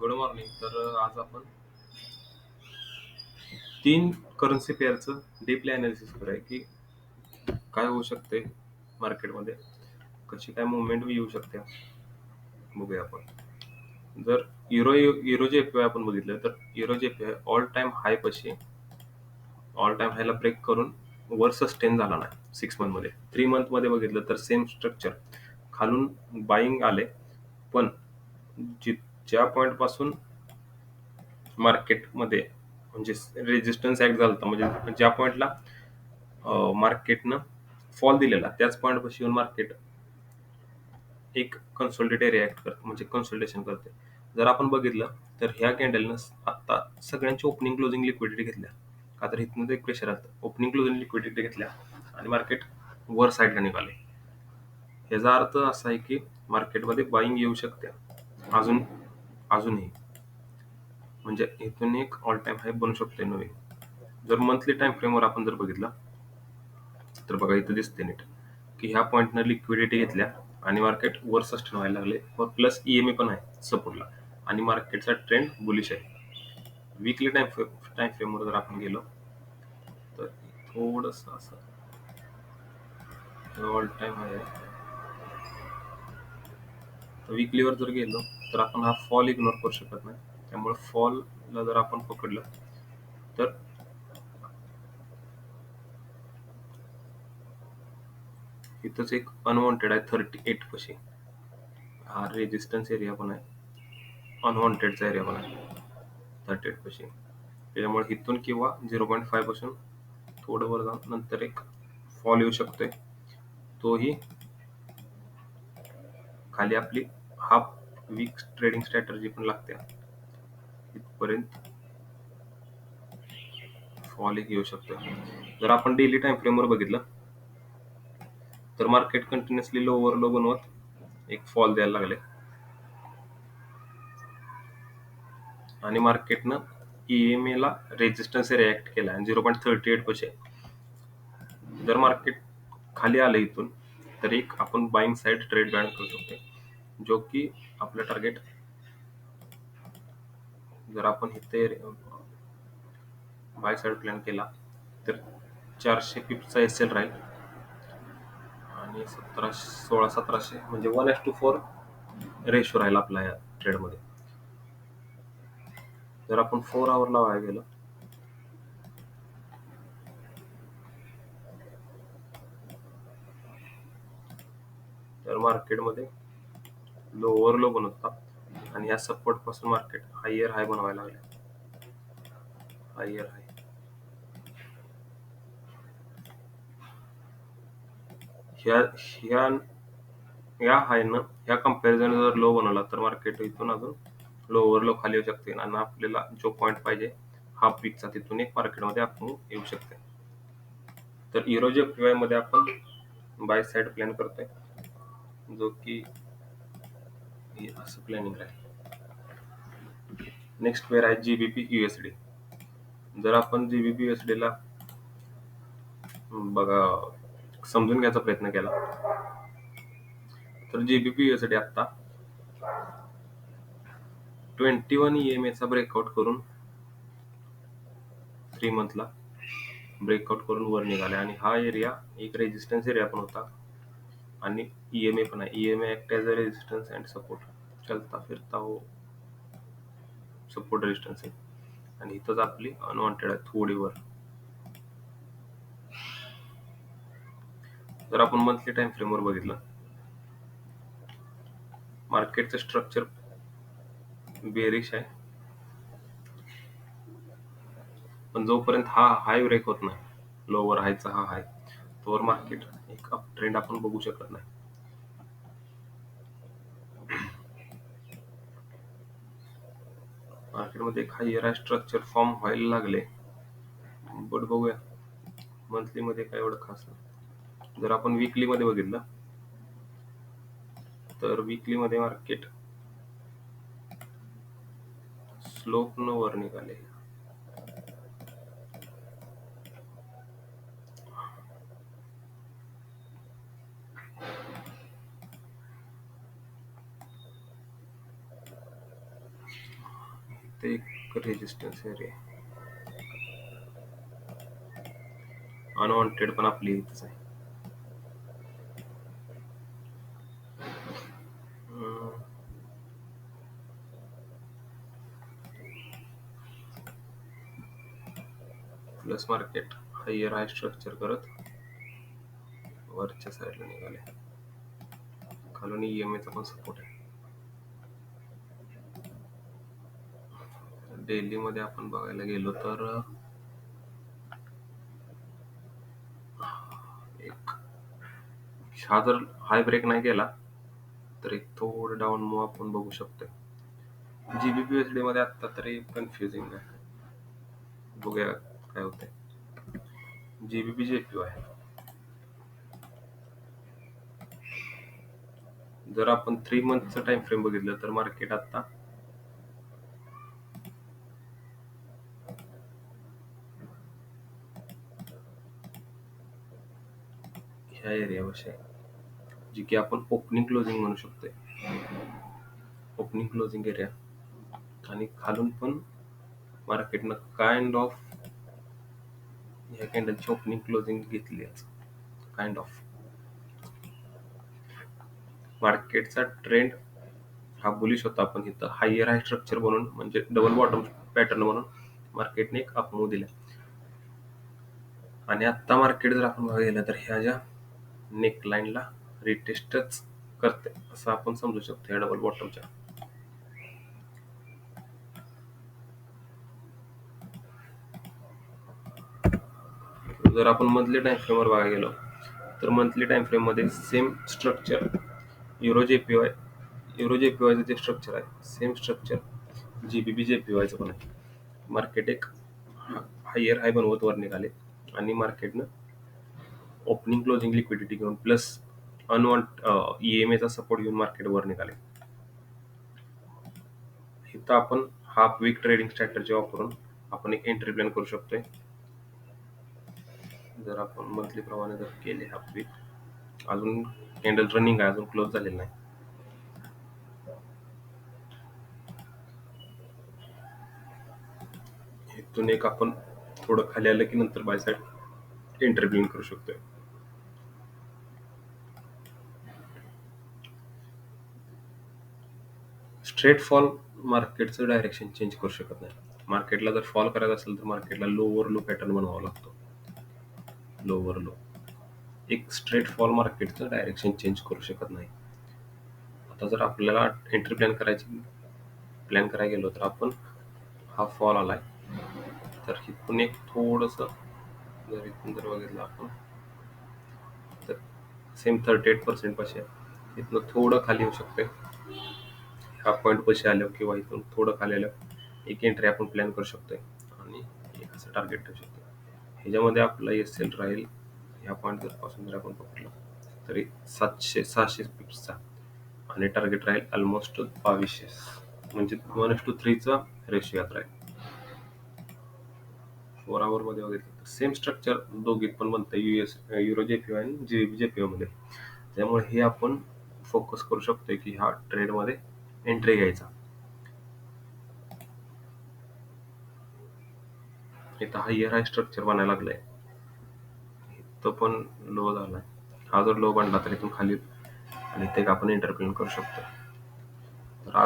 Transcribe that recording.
Good morning. तर आज आपण 3 करन्सी पेअरचं डीपली अनालिसिस करूया की काय होऊ शकते मार्केटमध्ये, कशी काय मुवमेंट येऊ शकते बघूया आपण. जर युरो जेपीवाय आपण बघितलं तर युरो जेपीवाय ऑल टाइम हाय पाशी ऑल टाइम हायला ब्रेक करून वर सस्टेन झाला नाही 6 मंथमध्ये. 3 मंथमध्ये बघितलं तर सेम स्ट्रक्चर, खालून बाईंग आले, पण ज्या पॉईंट पासून मार्केटमध्ये म्हणजे रेजिस्टन्स ऍक्ट झाला होता, म्हणजे ज्या पॉईंटला मार्केटनं फॉल दिलेला त्याच पॉईंट पाशी येऊन मार्केट एक कन्सोलिडेट रिॲक्ट करते, म्हणजे कन्सोलिडेशन करते. जर आपण बघितलं तर ह्या कॅन्डलनं आता सगळ्यांची ओपनिंग क्लोजिंग लिक्विडिटी घेतल्या, का तर इथनं एक प्रेशर आलं, ओपनिंग क्लोजिंग लिक्विडिटी घेतल्या आणि मार्केट वर साईडला निघाले. याचा अर्थ असा आहे की मार्केटमध्ये बाईंग येऊ शकते अजूनही, म्हणजे इथून एक ऑल टाइम हाय बनू शकते नवीन. जर मंथली टाइम फ्रेमवर आपण जर बघितलं तर बघा इथं दिसते नीट की ह्या पॉईंटनं लिक्विडिटी घेतल्या आणि मार्केट वर सस्टेन व्हायला लागले, व प्लस ईएमए पण आहे सपोर्टला आणि मार्केटचा ट्रेंड बुलिश आहे. वीकली टाइम फ्रेमवर जर आपण गेलो तर थोडस असं ऑल टाइम हाय आहे. वीकलीवर जर गेलो तर आपण हा फॉल इग्नोर करू शकत नाही, त्यामुळे फॉलला जर आपण पकडलं तर इथंच एक अनवॉन्टेड आहे 38 पाशी. हा रेजिस्टन्स एरिया पण आहे, अनवॉन्टेडचा एरिया पण आहे 38 पाशी. त्याच्यामुळे इथून किंवा 0.5 पासून थोडं वर जाऊन नंतर एक फॉल येऊ शकतोय. तोही खाली आपली हाफ वीक ट्रेडिंग स्ट्रॅटर्जी पण लागते, इथपर्यंत फॉल एक येऊ शकतो. जर आपण डेली टाइम फ्रेमवर बघितलं तर मार्केट कंटिन्युअसली लोवर लो बनवत एक फॉल द्यायला लागले आणि मार्केटनं ईएमए ला रेजिस्टन्स रिॲक्ट केला आणि 0.38 पाशी. जर मार्केट खाली आलं इथून तर एक आपण बाईंग साइड ट्रेड बॅन करू शकतो, जो की आपलं टार्गेट जर आपण इथे बाय साइड प्लॅन केला तर 400 पिपचा एसएल राहील आणि 1600-1700 म्हणजे 1:4 रेशो राहील आपला या ट्रेडमध्ये. जर आपण 4 आवरला वाया गेलो तर मार्केटमध्ये लोअर लो बनवतात आणि या सपोर्ट पासून मार्केट हायर हाय बनवायला लागले. हायर हाय ह्या या हायनं ह्या कंपॅरिझन जर लो बनवला तर मार्केट इथून अजून लोअर लो खाली येऊ शकते आणि आपल्याला जो पॉईंट पाहिजे हाफ वीकचा तिथून एक मार्केटमध्ये आपण येऊ शकते. तर युरो जेपीवाय मध्ये आपण बाय साइड प्लॅन करतोय, जो की असं प्लॅनिंग आहे. नेक्स्ट पेअर आहे जीबीपी यूएसडी. जर आपण जीबीपी यूएसडी ला बघा समजून घ्यायचा प्रयत्न केला तर जीबीपी यूएसडी आता 21 ईएमए चा ब्रेकआउट करून 3 मंथला ब्रेकआउट करून वर निघाले आणि हा एरिया एक रेजिस्टन्स एरिया पण होता आणि ईएमए पण आहे. EMA act as a resistance and support, चलता फिरता हो सपोर्ट रेजिस्टन्स आहे आणि इथंच आपली अनवॉन्टेड आहे थोडी वर. जर आपण मंथली टाइम फ्रेमवर बघितलं मार्केटचं स्ट्रक्चर बेरिश आहे, पण जोपर्यंत हा हाय ब्रेक होत नाही, लोवर हायचा हा हाय, तोवर मार्केट एक अप ट्रेंड आपण बघू शकत नाही. मार्केटमध्ये एक हायर स्ट्रक्चर फॉर्म व्हायला लागले, बट बघूया मंथली मध्ये काय एवढं खास नाही. जर आपण वीकली मध्ये बघितलं तर वीकली मध्ये मार्केट स्लोप न वर निघाले. इथे एक रेजिस्टन्स एरिया अनवॉन्टेड पण आपली इथंच आहे. प्लस मार्केट हायर हाय स्ट्रक्चर करत वरच्या साईडला निघाले. खालून ईएमएचा पण सपोर्ट आहे. डेली मध्ये आपण बघायला गेलो तर एक हा जर हाय ब्रेक नाही गेला तर एक थोडं डाऊन मूव आपण बघू शकतो. जीबीपीएसडी मध्ये आता तरी कन्फ्युजिंग आहे. बघूया काय होतंय. जीबीपी जेपीओ आहे. जर आपण 3 मंथचं टाइम फ्रेम बघितलं तर मार्केट आता ह्या एरियापाशी आहे, जी की आपण ओपनिंग क्लोजिंग म्हणू शकतोय. ओपनिंग क्लोजिंग एरिया आणि खालून पण मार्केटनं काइंड ऑफ ह्या कॅन्डलची ओपनिंग क्लोजिंग घेतली आहे. काइंड ऑफ मार्केटचा ट्रेंड हा बुलिश होता, पण इथं हायर हाय स्ट्रक्चर बनवून म्हणजे डबल बॉटम पॅटर्न म्हणून मार्केटने एक अपमूव्ह दिला. आणि आता मार्केट जर आपण बघायला गेलं तर ह्या ज्या नेकलाईनला रिटेस्टच करते असं आपण समजू शकतो. या डबल बॉटमच्या जर आपण मंथली टाइम फ्रेमवर बघायला गेलो तर मंथली टाइम फ्रेम मध्ये सेम स्ट्रक्चर युरो जेपीवायचं जे स्ट्रक्चर आहे सेम स्ट्रक्चर जीबीपी जेपीवायचं पण आहे. मार्केट एक हायर हाय बनवत वर निघाले आणि मार्केटनं ओपनिंग क्लोजिंग लिक्विडिटी घेऊन प्लस ईएमएचा सपोर्ट घेऊन मार्केट वर निघाले. इथं आपण हाफ वीक ट्रेडिंग स्ट्रॅटेजी वापरून आपण एक एंट्री प्लॅन करू शकतोय. जर आपण मंथली प्रमाणे जर केले हाफ वीक, अजून कॅन्डल रनिंग आहे, अजून क्लोज झालेलं नाही. इथून एक आपण थोडं खाली आलं की नंतर बाय साईड एंट्री प्लॅन करू शकतोय. स्ट्रेट फॉल मार्केटचं डायरेक्शन चेंज करू शकत नाही. मार्केटला जर फॉल करायचा असेल तर मार्केटला लोवर लो पॅटर्न बनवावा लागतो. लोवर लो एक स्ट्रेट फॉल मार्केटचं डायरेक्शन चेंज करू शकत नाही. आता जर आपल्याला एंट्री प्लॅन करायला गेलो तर आपण हा फॉल आलाय तर इथून एक थोडंसं जर इथून जर बघितलं आपण तर सेम 38% पाशी आहे. इथनं थोडं खाली येऊ शकते. हा पॉईंट पाशी आल्यावर किंवा इथून थोडं खाली आल्यावर एक एंट्री आपण प्लॅन करू शकतोय आणि एक असं टार्गेट ठेवू शकतो. ह्याच्यामध्ये आपला एस एल राहील ह्या पॉईंट पासून जर आपण पकडलं तरी 600 पिप्सचा आणि टार्गेट राहील ऑलमोस्ट 2200, म्हणजे 1:3चा रेशिओ यात राहील. 4 आवर मध्ये बघितलं तर सेम स्ट्रक्चर दोघीत पण बनतं युरो जेपीओ आणि जीबीपी जेपीओ मध्ये. त्यामुळे हे आपण फोकस करू शकतोय की ह्या ट्रेड मध्ये एंट्री घ्यायचा. इथं हायर हाय स्ट्रक्चर बनायला लागलंय. तो पण लो झालाय. हा जर लो बनला तर इथून खाली आणि ते आपण एंटर करू शकतो. तर